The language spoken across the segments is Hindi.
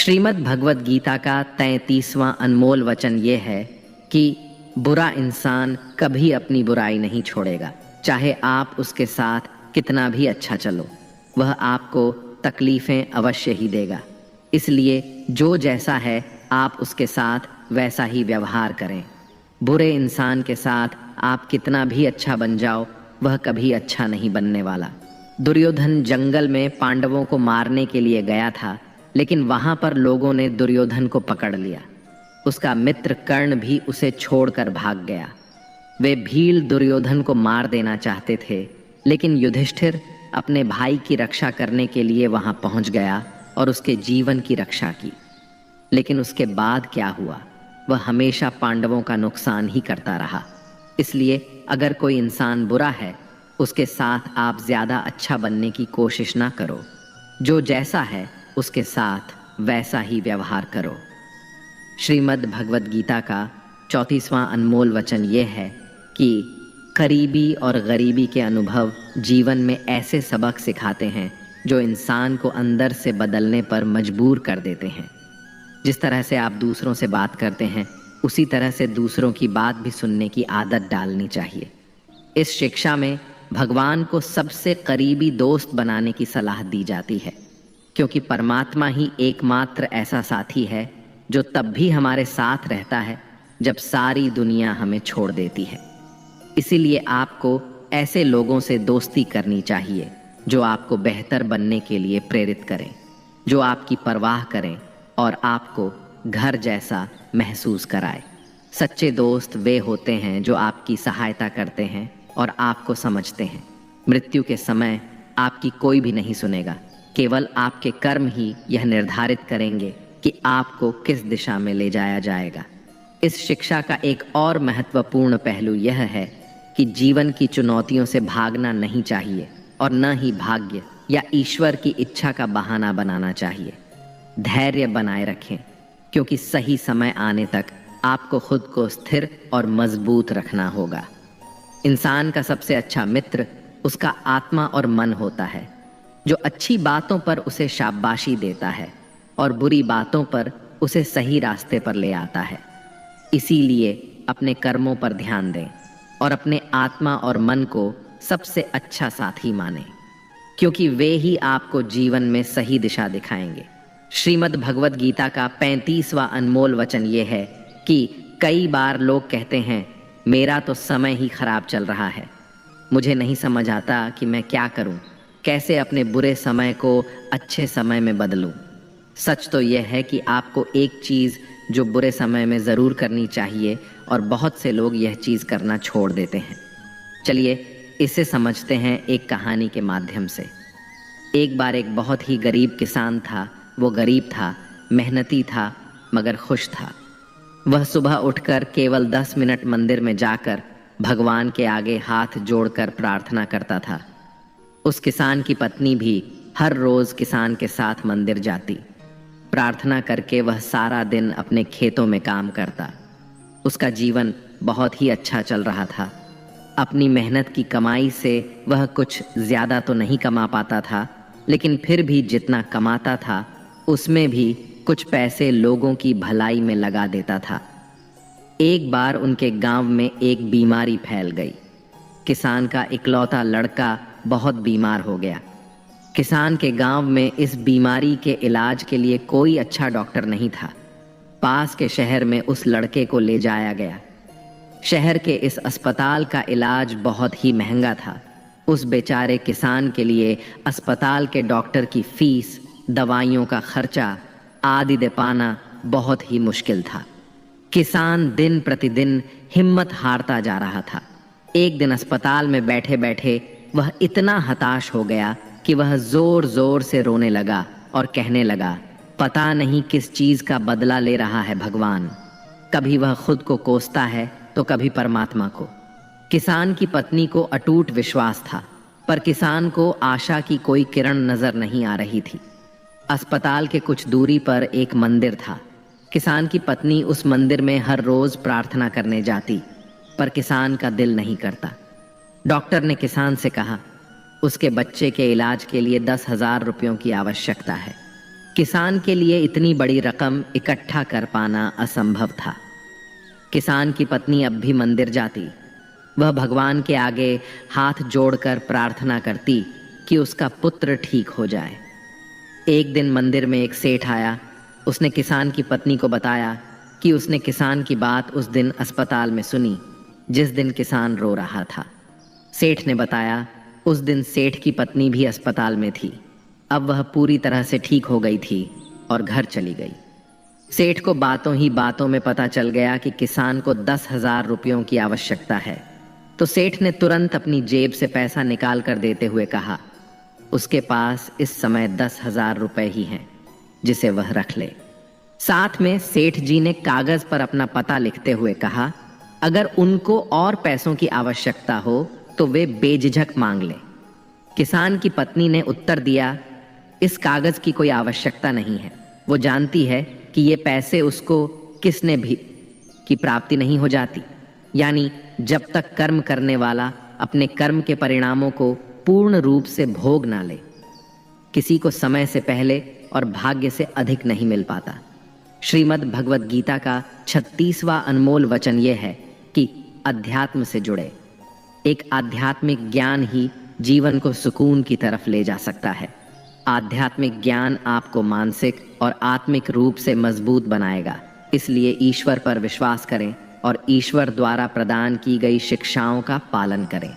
श्रीमद् भगवत गीता का 33वां अनमोल वचन ये है कि बुरा इंसान कभी अपनी बुराई नहीं छोड़ेगा। चाहे आप उसके साथ कितना भी अच्छा चलो, वह आपको तकलीफ़ें अवश्य ही देगा। इसलिए जो जैसा है आप उसके साथ वैसा ही व्यवहार करें। बुरे इंसान के साथ आप कितना भी अच्छा बन जाओ, वह कभी अच्छा नहीं बनने वाला। दुर्योधन जंगल में पांडवों को मारने के लिए गया था, लेकिन वहां पर लोगों ने दुर्योधन को पकड़ लिया। उसका मित्र कर्ण भी उसे छोड़कर भाग गया। वे भील दुर्योधन को मार देना चाहते थे, लेकिन युधिष्ठिर अपने भाई की रक्षा करने के लिए वहां पहुंच गया और उसके जीवन की रक्षा की। लेकिन उसके बाद क्या हुआ? वह हमेशा पांडवों का नुकसान ही करता रहा। इसलिए अगर कोई इंसान बुरा है, उसके साथ आप ज्यादा अच्छा बनने की कोशिश ना करो। जो जैसा है उसके साथ वैसा ही व्यवहार करो। श्रीमद् भगवत गीता का 34वां अनमोल वचन ये है कि करीबी और गरीबी के अनुभव जीवन में ऐसे सबक सिखाते हैं जो इंसान को अंदर से बदलने पर मजबूर कर देते हैं। जिस तरह से आप दूसरों से बात करते हैं, उसी तरह से दूसरों की बात भी सुनने की आदत डालनी चाहिए। इस शिक्षा में भगवान को सबसे करीबी दोस्त बनाने की सलाह दी जाती है, क्योंकि परमात्मा ही एकमात्र ऐसा साथी है जो तब भी हमारे साथ रहता है जब सारी दुनिया हमें छोड़ देती है। इसीलिए आपको ऐसे लोगों से दोस्ती करनी चाहिए जो आपको बेहतर बनने के लिए प्रेरित करें, जो आपकी परवाह करें और आपको घर जैसा महसूस कराए। सच्चे दोस्त वे होते हैं जो आपकी सहायता करते हैं और आपको समझते हैं। मृत्यु के समय आपकी कोई भी नहीं सुनेगा, केवल आपके कर्म ही यह निर्धारित करेंगे कि आपको किस दिशा में ले जाया जाएगा। इस शिक्षा का एक और महत्वपूर्ण पहलू यह है कि जीवन की चुनौतियों से भागना नहीं चाहिए और न ही भाग्य या ईश्वर की इच्छा का बहाना बनाना चाहिए। धैर्य बनाए रखें, क्योंकि सही समय आने तक आपको खुद को स्थिर और मजबूत रखना होगा। इंसान का सबसे अच्छा मित्र उसका आत्मा और मन होता है, जो अच्छी बातों पर उसे शाबाशी देता है और बुरी बातों पर उसे सही रास्ते पर ले आता है। इसीलिए अपने कर्मों पर ध्यान दें और अपने आत्मा और मन को सबसे अच्छा साथी मानें, क्योंकि वे ही आपको जीवन में सही दिशा दिखाएंगे। श्रीमद् भगवत गीता का 35वां अनमोल वचन ये है कि कई बार लोग कहते हैं, मेरा तो समय ही खराब चल रहा है, मुझे नहीं समझ आता कि मैं क्या करूं, कैसे अपने बुरे समय को अच्छे समय में बदलूं। सच तो यह है कि आपको एक चीज़ जो बुरे समय में ज़रूर करनी चाहिए और बहुत से लोग यह चीज़ करना छोड़ देते हैं। चलिए इसे समझते हैं एक कहानी के माध्यम से। एक बार एक बहुत ही गरीब किसान था। वो गरीब था, मेहनती था, मगर खुश था। वह सुबह उठकर केवल 10 मिनट मंदिर में जाकर भगवान के आगे हाथ जोड़कर प्रार्थना करता था। उस किसान की पत्नी भी हर रोज़ किसान के साथ मंदिर जाती। प्रार्थना करके वह सारा दिन अपने खेतों में काम करता। उसका जीवन बहुत ही अच्छा चल रहा था। अपनी मेहनत की कमाई से वह कुछ ज़्यादा तो नहीं कमा पाता था, लेकिन फिर भी जितना कमाता था उसमें भी कुछ पैसे लोगों की भलाई में लगा देता था। एक बार उनके गांव में एक बीमारी फैल गई। किसान का इकलौता लड़का बहुत बीमार हो गया। किसान के गांव में इस बीमारी के इलाज के लिए कोई अच्छा डॉक्टर नहीं था। पास के शहर में उस लड़के को ले जाया गया। शहर के इस अस्पताल का इलाज बहुत ही महंगा था। उस बेचारे किसान के लिए अस्पताल के डॉक्टर की फीस, दवाइयों का खर्चा आदि दे पाना बहुत ही मुश्किल था। किसान दिन प्रतिदिन हिम्मत हारता जा रहा था। एक दिन अस्पताल में बैठे बैठे वह इतना हताश हो गया कि वह जोर जोर से रोने लगा और कहने लगा, पता नहीं किस चीज़ का बदला ले रहा है भगवान। कभी वह खुद को कोसता है तो कभी परमात्मा को। किसान की पत्नी को अटूट विश्वास था, पर किसान को आशा की कोई किरण नजर नहीं आ रही थी। अस्पताल के कुछ दूरी पर एक मंदिर था। किसान की पत्नी उस मंदिर में हर रोज प्रार्थना करने जाती, पर किसान का दिल नहीं करता। डॉक्टर ने किसान से कहा, उसके बच्चे के इलाज के लिए 10,000 रुपयों की आवश्यकता है। किसान के लिए इतनी बड़ी रकम इकट्ठा कर पाना असंभव था। किसान की पत्नी अब भी मंदिर जाती। वह भगवान के आगे हाथ जोड़कर प्रार्थना करती कि उसका पुत्र ठीक हो जाए। एक दिन मंदिर में एक सेठ आया। उसने किसान की पत्नी को बताया कि उसने किसान की बात उस दिन अस्पताल में सुनी, जिस दिन किसान रो रहा था। सेठ ने बताया उस दिन सेठ की पत्नी भी अस्पताल में थी। अब वह पूरी तरह से ठीक हो गई थी और घर चली गई। सेठ को बातों ही बातों में पता चल गया कि किसान को 10,000 रुपयों की आवश्यकता है। तो सेठ ने तुरंत अपनी जेब से पैसा निकाल कर देते हुए कहा, उसके पास इस समय 10,000 रुपए ही हैं, जिसे वह रख ले। साथ में सेठ जी ने कागज पर अपना पता लिखते हुए कहा, अगर उनको और पैसों की आवश्यकता हो तो वे बेझिझक मांग ले। किसान की पत्नी ने उत्तर दिया, इस कागज की कोई आवश्यकता नहीं है। वो जानती है कि ये पैसे उसको किसने भी की प्राप्ति नहीं हो जाती, यानी जब तक कर्म करने वाला अपने कर्म के परिणामों को पूर्ण रूप से भोग ना ले। किसी को समय से पहले और भाग्य से अधिक नहीं मिल पाता। श्रीमद् भगवद गीता का 36वां अनमोल वचन यह है कि अध्यात्म से जुड़े। एक आध्यात्मिक ज्ञान ही जीवन को सुकून की तरफ ले जा सकता है। आध्यात्मिक ज्ञान आपको मानसिक और आत्मिक रूप से मजबूत बनाएगा। इसलिए ईश्वर पर विश्वास करें और ईश्वर द्वारा प्रदान की गई शिक्षाओं का पालन करें।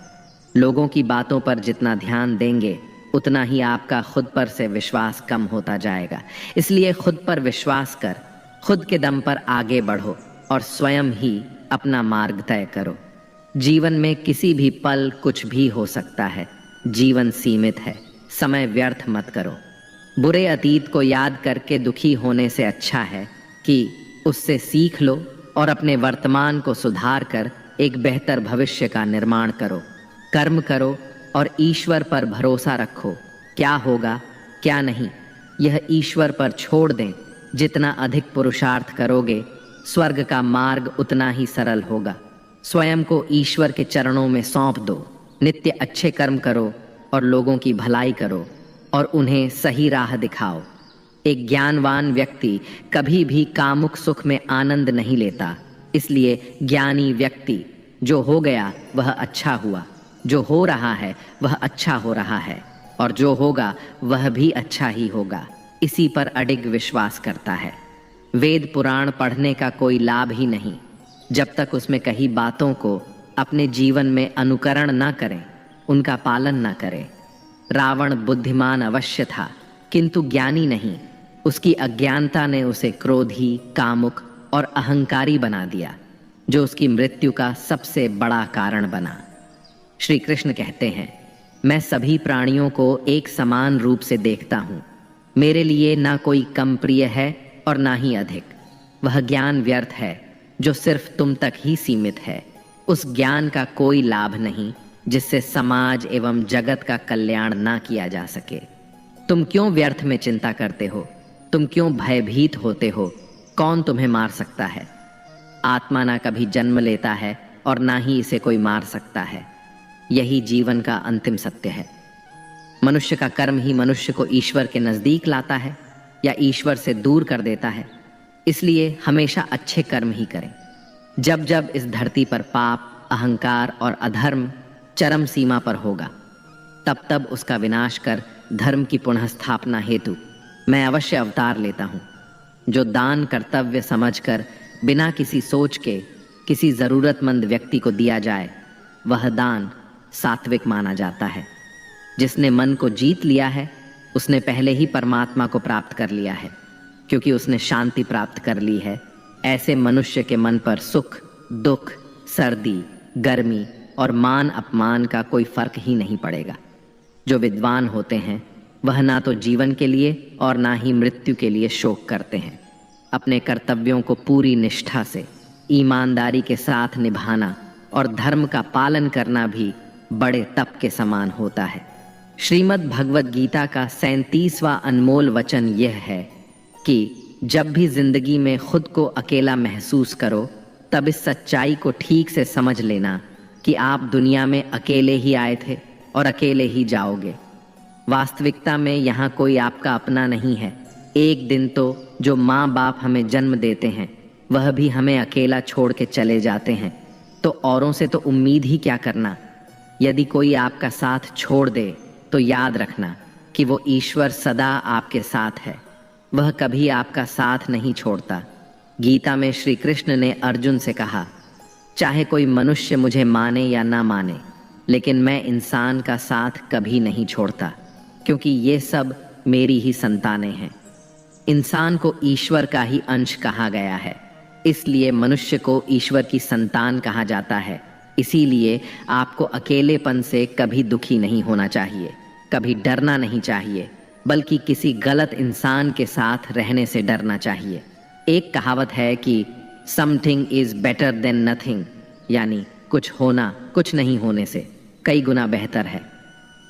लोगों की बातों पर जितना ध्यान देंगे उतना ही आपका खुद पर से विश्वास कम होता जाएगा। इसलिए खुद पर विश्वास कर खुद के दम पर आगे बढ़ो और स्वयं ही अपना मार्ग तय करो। जीवन में किसी भी पल कुछ भी हो सकता है। जीवन सीमित है, समय व्यर्थ मत करो। बुरे अतीत को याद करके दुखी होने से अच्छा है कि उससे सीख लो और अपने वर्तमान को सुधार कर एक बेहतर भविष्य का निर्माण करो। कर्म करो और ईश्वर पर भरोसा रखो। क्या होगा क्या नहीं, यह ईश्वर पर छोड़ दें। जितना अधिक पुरुषार्थ करोगे, स्वर्ग का मार्ग उतना ही सरल होगा। स्वयं को ईश्वर के चरणों में सौंप दो। नित्य अच्छे कर्म करो और लोगों की भलाई करो और उन्हें सही राह दिखाओ। एक ज्ञानवान व्यक्ति कभी भी कामुक सुख में आनंद नहीं लेता। इसलिए ज्ञानी व्यक्ति जो हो गया वह अच्छा हुआ, जो हो रहा है वह अच्छा हो रहा है और जो होगा वह भी अच्छा ही होगा, इसी पर अडिग विश्वास करता है। वेद पुराण पढ़ने का कोई लाभ ही नहीं जब तक उसमें कही बातों को अपने जीवन में अनुकरण न करें, उनका पालन न करें। रावण बुद्धिमान अवश्य था किंतु ज्ञानी नहीं। उसकी अज्ञानता ने उसे क्रोधी, कामुक और अहंकारी बना दिया, जो उसकी मृत्यु का सबसे बड़ा कारण बना। श्री कृष्ण कहते हैं, मैं सभी प्राणियों को एक समान रूप से देखता हूँ। मेरे लिए ना कोई कम प्रिय है और ना ही अधिक। वह ज्ञान व्यर्थ है जो सिर्फ तुम तक ही सीमित है। उस ज्ञान का कोई लाभ नहीं जिससे समाज एवं जगत का कल्याण ना किया जा सके। तुम क्यों व्यर्थ में चिंता करते हो? तुम क्यों भयभीत होते हो? कौन तुम्हें मार सकता है? आत्मा ना कभी जन्म लेता है और ना ही इसे कोई मार सकता है। यही जीवन का अंतिम सत्य है। मनुष्य का कर्म ही मनुष्य को ईश्वर के नजदीक लाता है या ईश्वर से दूर कर देता है। इसलिए हमेशा अच्छे कर्म ही करें। जब जब इस धरती पर पाप, अहंकार और अधर्म चरम सीमा पर होगा, तब तब उसका विनाश कर धर्म की पुनः स्थापना हेतु मैं अवश्य अवतार लेता हूँ। जो दान कर्तव्य समझकर बिना किसी सोच के किसी जरूरतमंद व्यक्ति को दिया जाए, वह दान सात्विक माना जाता है। जिसने मन को जीत लिया है, उसने पहले ही परमात्मा को प्राप्त कर लिया है, क्योंकि उसने शांति प्राप्त कर ली है। ऐसे मनुष्य के मन पर सुख, दुख, सर्दी, गर्मी और मान अपमान का कोई फर्क ही नहीं पड़ेगा। जो विद्वान होते हैं वह ना तो जीवन के लिए और ना ही मृत्यु के लिए शोक करते हैं। अपने कर्तव्यों को पूरी निष्ठा से, ईमानदारी के साथ निभाना और धर्म का पालन करना भी बड़े तप के समान होता है। श्रीमद् भगवद गीता का 37वां अनमोल वचन यह है कि जब भी जिंदगी में खुद को अकेला महसूस करो, तब इस सच्चाई को ठीक से समझ लेना कि आप दुनिया में अकेले ही आए थे और अकेले ही जाओगे। वास्तविकता में यहाँ कोई आपका अपना नहीं है। एक दिन तो जो माँ बाप हमें जन्म देते हैं वह भी हमें अकेला छोड़ के चले जाते हैं, तो औरों से तो उम्मीद ही क्या करना। यदि कोई आपका साथ छोड़ दे तो याद रखना कि वो ईश्वर सदा आपके साथ है, वह कभी आपका साथ नहीं छोड़ता। गीता में श्री कृष्ण ने अर्जुन से कहा, चाहे कोई मनुष्य मुझे माने या ना माने, लेकिन मैं इंसान का साथ कभी नहीं छोड़ता, क्योंकि ये सब मेरी ही संतानें हैं। इंसान को ईश्वर का ही अंश कहा गया है, इसलिए मनुष्य को ईश्वर की संतान कहा जाता है। इसीलिए आपको अकेलेपन से कभी दुखी नहीं होना चाहिए, कभी डरना नहीं चाहिए, बल्कि किसी गलत इंसान के साथ रहने से डरना चाहिए। एक कहावत है कि something is better than nothing, यानी कुछ होना कुछ नहीं होने से कई गुना बेहतर है।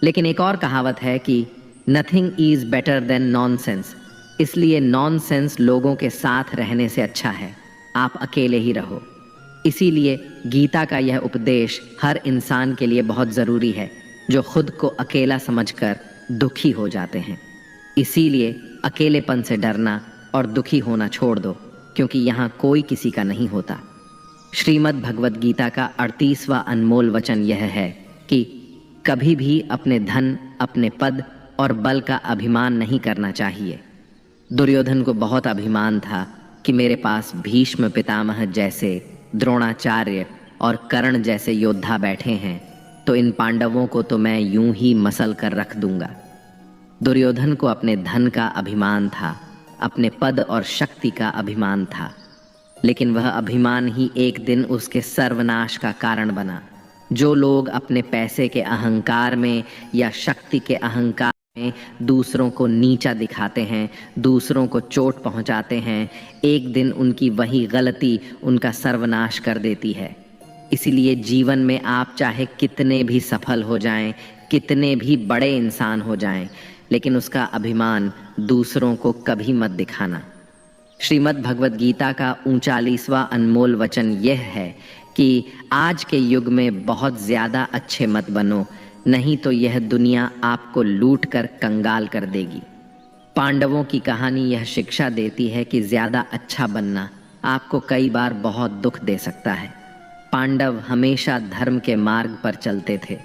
लेकिन एक और कहावत है कि nothing is better than nonsense, इसलिए नॉनसेंस लोगों के साथ रहने से अच्छा है आप अकेले ही रहो। इसीलिए गीता का यह उपदेश हर इंसान के लिए बहुत ज़रूरी है जो खुद को अकेला समझकर दुखी हो जाते हैं। इसीलिए अकेलेपन से डरना और दुखी होना छोड़ दो, क्योंकि यहाँ कोई किसी का नहीं होता। श्रीमद् भगवद गीता का 38वां अनमोल वचन यह है कि कभी भी अपने धन, अपने पद और बल का अभिमान नहीं करना चाहिए। दुर्योधन को बहुत अभिमान था कि मेरे पास भीष्म पितामह जैसे, द्रोणाचार्य और कर्ण जैसे योद्धा बैठे हैं, तो इन पांडवों को तो मैं यूं ही मसल कर रख दूंगा। दुर्योधन को अपने धन का अभिमान था, अपने पद और शक्ति का अभिमान था, लेकिन वह अभिमान ही एक दिन उसके सर्वनाश का कारण बना। जो लोग अपने पैसे के अहंकार में या शक्ति के अहंकार में दूसरों को नीचा दिखाते हैं, दूसरों को चोट पहुंचाते हैं, एक दिन उनकी वही गलती उनका सर्वनाश कर देती है। इसलिए जीवन में आप चाहे कितने भी सफल हो जाएं, कितने भी बड़े इंसान हो जाएं, लेकिन उसका अभिमान दूसरों को कभी मत दिखाना। श्रीमद् भगवद गीता का 39वां अनमोल वचन यह है कि आज के युग में बहुत ज़्यादा अच्छे मत बनो, नहीं तो यह दुनिया आपको लूट कर कंगाल कर देगी। पांडवों की कहानी यह शिक्षा देती है कि ज़्यादा अच्छा बनना आपको कई बार बहुत दुख दे सकता है। पांडव हमेशा धर्म के मार्ग पर चलते थे,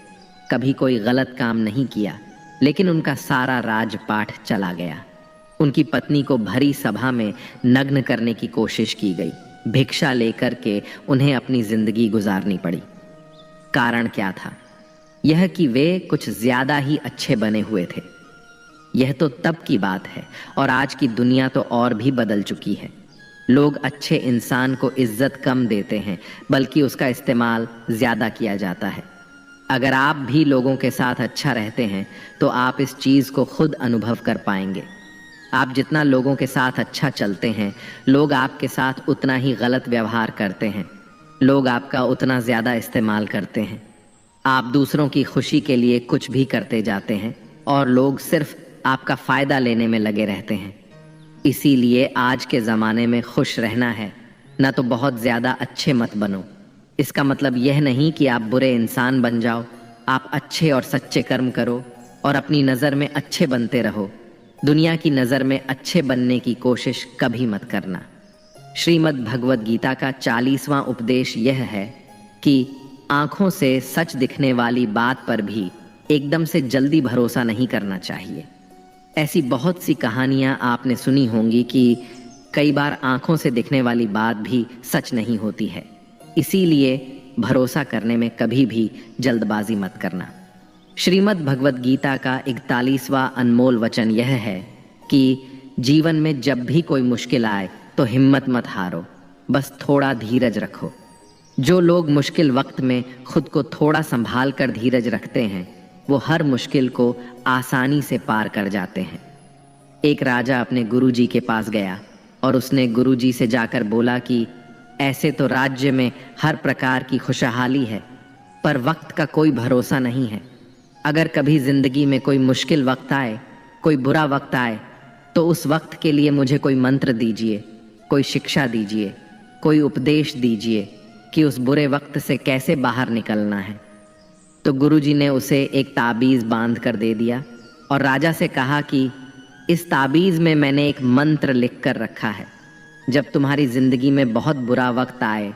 कभी कोई गलत काम नहीं किया, लेकिन उनका सारा राजपाट चला गया। उनकी पत्नी को भरी सभा में नग्न करने की कोशिश की गई, भिक्षा लेकर के उन्हें अपनी जिंदगी गुजारनी पड़ी। कारण क्या था? यह कि वे कुछ ज्यादा ही अच्छे बने हुए थे। यह तो तब की बात है, और आज की दुनिया तो और भी बदल चुकी है। लोग अच्छे इंसान को इज्जत कम देते हैं, बल्कि उसका इस्तेमाल ज्यादा किया जाता है। अगर आप भी लोगों के साथ अच्छा रहते हैं तो आप इस चीज को खुद अनुभव कर पाएंगे। आप जितना लोगों के साथ अच्छा चलते हैं, लोग आपके साथ उतना ही गलत व्यवहार करते हैं, लोग आपका उतना ज्यादा इस्तेमाल करते हैं। आप दूसरों की खुशी के लिए कुछ भी करते जाते हैं और लोग सिर्फ आपका फायदा लेने में लगे रहते हैं। इसीलिए आज के ज़माने में खुश रहना है, ना तो बहुत ज़्यादा अच्छे मत बनो। इसका मतलब यह नहीं कि आप बुरे इंसान बन जाओ। आप अच्छे और सच्चे कर्म करो और अपनी नज़र में अच्छे बनते रहो। दुनिया की नज़र में अच्छे बनने की कोशिश कभी मत करना। श्रीमद् भगवद गीता का 40वां उपदेश यह है कि आँखों से सच दिखने वाली बात पर भी एकदम से जल्दी भरोसा नहीं करना चाहिए। ऐसी बहुत सी कहानियाँ आपने सुनी होंगी कि कई बार आँखों से दिखने वाली बात भी सच नहीं होती है। इसीलिए भरोसा करने में कभी भी जल्दबाजी मत करना। श्रीमद् भगवद गीता का 41वां अनमोल वचन यह है कि जीवन में जब भी कोई मुश्किल आए तो हिम्मत मत हारो, बस थोड़ा धीरज रखो। जो लोग मुश्किल वक्त में खुद को थोड़ा संभाल कर धीरज रखते हैं, वो हर मुश्किल को आसानी से पार कर जाते हैं। एक राजा अपने गुरुजी के पास गया और उसने गुरुजी से जाकर बोला कि ऐसे तो राज्य में हर प्रकार की खुशहाली है, पर वक्त का कोई भरोसा नहीं है। अगर कभी जिंदगी में कोई मुश्किल वक्त आए, कोई बुरा वक्त आए, तो उस वक्त के लिए मुझे कोई मंत्र दीजिए, कोई शिक्षा दीजिए, कोई उपदेश दीजिए कि उस बुरे वक्त से कैसे बाहर निकलना है। तो गुरुजी ने उसे एक ताबीज़ बांध कर दे दिया और राजा से कहा कि इस ताबीज़ में मैंने एक मंत्र लिख कर रखा है। जब तुम्हारी ज़िंदगी में बहुत बुरा वक्त आए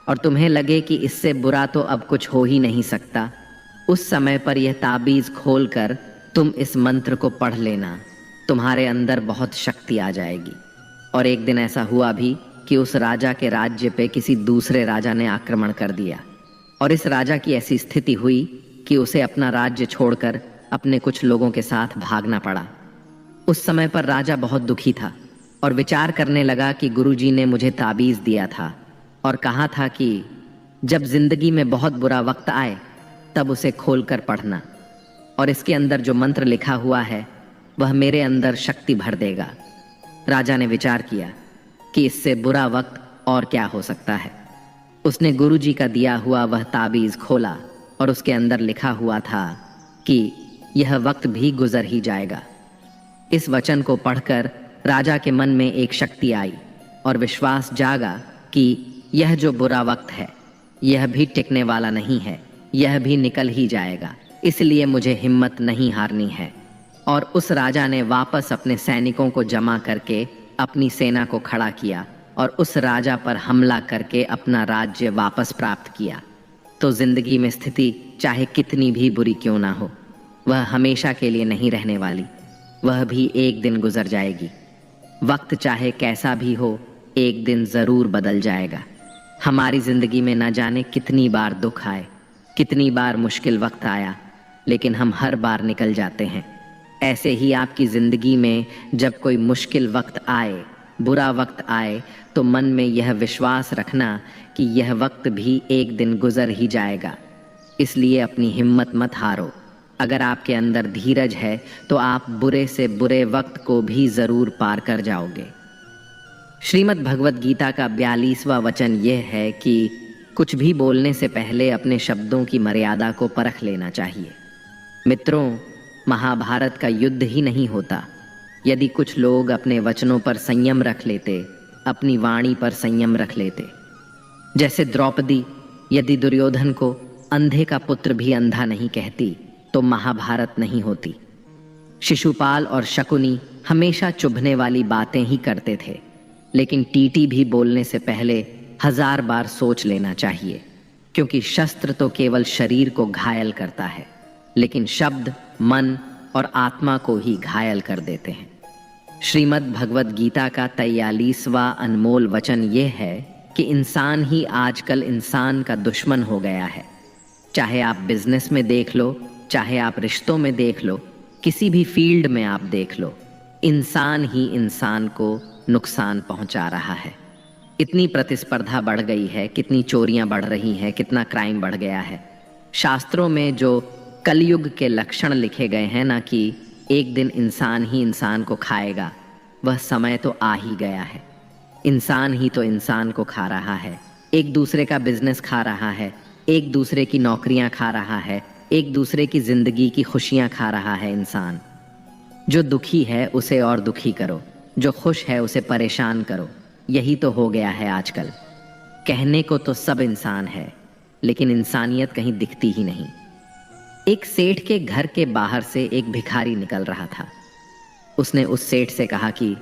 और तुम्हें लगे कि इससे बुरा तो अब कुछ हो ही नहीं सकता, उस समय पर यह ताबीज़ खोलकर तुम इस मंत्र को पढ़ लेना। तुम्हारे अंदर बहुत शक्ति आ जाएगी। और एक दिन ऐसा हुआ भी कि उस राजा के राज्य पे किसी दूसरे राजा ने आक्रमण कर दिया और इस राजा की ऐसी स्थिति हुई कि उसे अपना राज्य छोड़कर अपने कुछ लोगों के साथ भागना पड़ा। उस समय पर राजा बहुत दुखी था और विचार करने लगा कि गुरुजी ने मुझे ताबीज़ दिया था और कहा था कि जब जिंदगी में बहुत बुरा वक्त आए तब उसे खोलकर पढ़ना, और इसके अंदर जो मंत्र लिखा हुआ है वह मेरे अंदर शक्ति भर देगा। राजा ने विचार किया कि इससे बुरा वक्त और क्या हो सकता है। उसने गुरुजी का दिया हुआ वह ताबीज़ खोला और उसके अंदर लिखा हुआ था कि यह वक्त भी गुजर ही जाएगा। इस वचन को पढ़कर राजा के मन में एक शक्ति आई और विश्वास जागा कि यह जो बुरा वक्त है यह भी टिकने वाला नहीं है, यह भी निकल ही जाएगा, इसलिए मुझे हिम्मत नहीं हारनी है। और उस राजा ने वापस अपने सैनिकों को जमा करके अपनी सेना को खड़ा किया और उस राजा पर हमला करके अपना राज्य वापस प्राप्त किया। तो जिंदगी में स्थिति चाहे कितनी भी बुरी क्यों ना हो, वह हमेशा के लिए नहीं रहने वाली, वह भी एक दिन गुजर जाएगी। वक्त चाहे कैसा भी हो, एक दिन ज़रूर बदल जाएगा। हमारी ज़िंदगी में न जाने कितनी बार दुख आए, कितनी बार मुश्किल वक्त आया, लेकिन हम हर बार निकल जाते हैं। ऐसे ही आपकी ज़िंदगी में जब कोई मुश्किल वक्त आए, बुरा वक्त आए, तो मन में यह विश्वास रखना कि यह वक्त भी एक दिन गुजर ही जाएगा। इसलिए अपनी हिम्मत मत हारो। अगर आपके अंदर धीरज है तो आप बुरे से बुरे वक्त को भी ज़रूर पार कर जाओगे। श्रीमद् भगवद गीता का 42वां वचन यह है कि कुछ भी बोलने से पहले अपने शब्दों की मर्यादा को परख लेना चाहिए। मित्रों, महाभारत का युद्ध ही नहीं होता यदि कुछ लोग अपने वचनों पर संयम रख लेते, अपनी वाणी पर संयम रख लेते। जैसे द्रौपदी यदि दुर्योधन को अंधे का पुत्र भी अंधा नहीं कहती तो महाभारत नहीं होती। शिशुपाल और शकुनी हमेशा चुभने वाली बातें ही करते थे, लेकिन टीटी भी बोलने से पहले 1000 बार सोच लेना चाहिए, क्योंकि शस्त्र तो केवल शरीर को घायल करता है, लेकिन शब्द मन और आत्मा को ही घायल कर देते हैं। श्रीमद् भगवद गीता का 43वां अनमोल वचन यह है कि इंसान ही आजकल इंसान का दुश्मन हो गया है। चाहे आप बिजनेस में देख लो, चाहे आप रिश्तों में देख लो, किसी भी फील्ड में आप देख लो, इंसान ही इंसान को नुकसान पहुंचा रहा है। इतनी प्रतिस्पर्धा बढ़ गई है, कितनी चोरियां बढ़ रही हैं, कितना क्राइम बढ़ गया है। शास्त्रों में जो कलयुग के लक्षण लिखे गए हैं ना, कि एक दिन इंसान ही इंसान को खाएगा, वह समय तो आ ही गया है। इंसान ही तो इंसान को खा रहा है, एक दूसरे का बिजनेस खा रहा है, एक दूसरे की नौकरियां खा रहा है, एक दूसरे की जिंदगी की खुशियां खा रहा है। इंसान जो दुखी है उसे और दुखी करो, जो खुश है उसे परेशान करो। यही तो हो गया है आजकल। कहने को तो सब इंसान है, लेकिन इंसानियत कहीं दिखती ही नहीं। एक सेठ के घर के बाहर से एक भिखारी निकल रहा था। उसने उस सेठ से कहा कि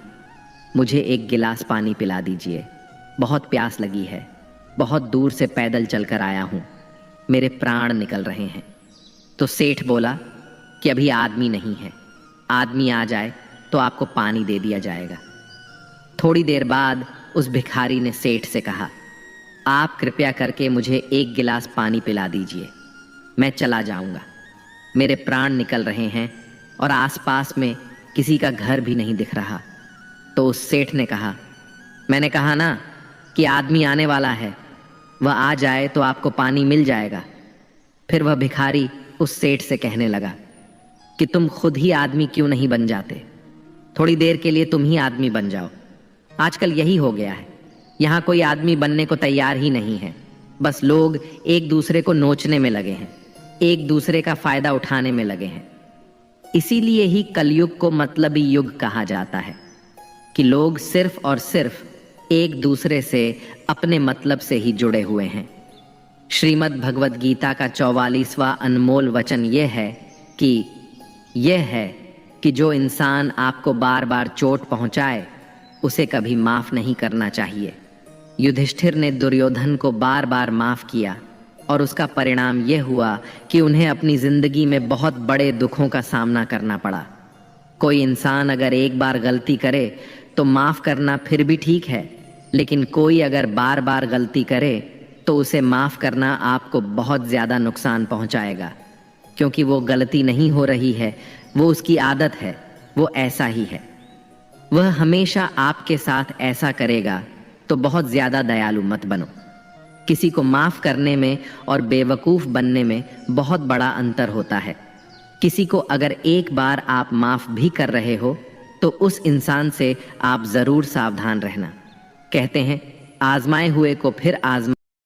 मुझे एक गिलास पानी पिला दीजिए, बहुत प्यास लगी है, बहुत दूर से पैदल चलकर आया हूँ, मेरे प्राण निकल रहे हैं। तो सेठ बोला कि अभी आदमी नहीं है, आदमी आ जाए तो आपको पानी दे दिया जाएगा। थोड़ी देर बाद उस भिखारी ने सेठ से कहा, आप कृपया करके मुझे एक गिलास पानी पिला दीजिए, मैं चला जाऊंगा, मेरे प्राण निकल रहे हैं और आसपास में किसी का घर भी नहीं दिख रहा। तो उस सेठ ने कहा, मैंने कहा ना कि आदमी आने वाला है, वह आ जाए तो आपको पानी मिल जाएगा। फिर वह भिखारी उस सेठ से कहने लगा कि तुम खुद ही आदमी क्यों नहीं बन जाते, थोड़ी देर के लिए तुम ही आदमी बन जाओ। आजकल यही हो गया है, यहाँ कोई आदमी बनने को तैयार ही नहीं है, बस लोग एक दूसरे को नोचने में लगे हैं, एक दूसरे का फायदा उठाने में लगे हैं। इसीलिए ही कलयुग को मतलबी युग कहा जाता है कि लोग सिर्फ और सिर्फ एक दूसरे से अपने मतलब से ही जुड़े हुए हैं। श्रीमद् भगवद गीता का 44वां अनमोल वचन यह है कि यह है कि जो इंसान आपको बार बार चोट पहुंचाए उसे कभी माफ नहीं करना चाहिए। युधिष्ठिर ने दुर्योधन को बार बार माफ किया और उसका परिणाम यह हुआ कि उन्हें अपनी जिंदगी में बहुत बड़े दुखों का सामना करना पड़ा। कोई इंसान अगर एक बार गलती करे तो माफ करना फिर भी ठीक है, लेकिन कोई अगर बार बार गलती करे तो उसे माफ करना आपको बहुत ज्यादा नुकसान पहुंचाएगा, क्योंकि वो गलती नहीं हो रही है, वो उसकी आदत है, वो ऐसा ही है। वह हमेशा आपके साथ ऐसा करेगा, तो बहुत ज्यादा दयालु मत बनो। किसी को माफ करने में और बेवकूफ बनने में बहुत बड़ा अंतर होता है। किसी को अगर एक बार आप माफ भी कर रहे हो तो उस इंसान से आप जरूर सावधान रहना। कहते हैं आजमाए हुए को फिर आजमा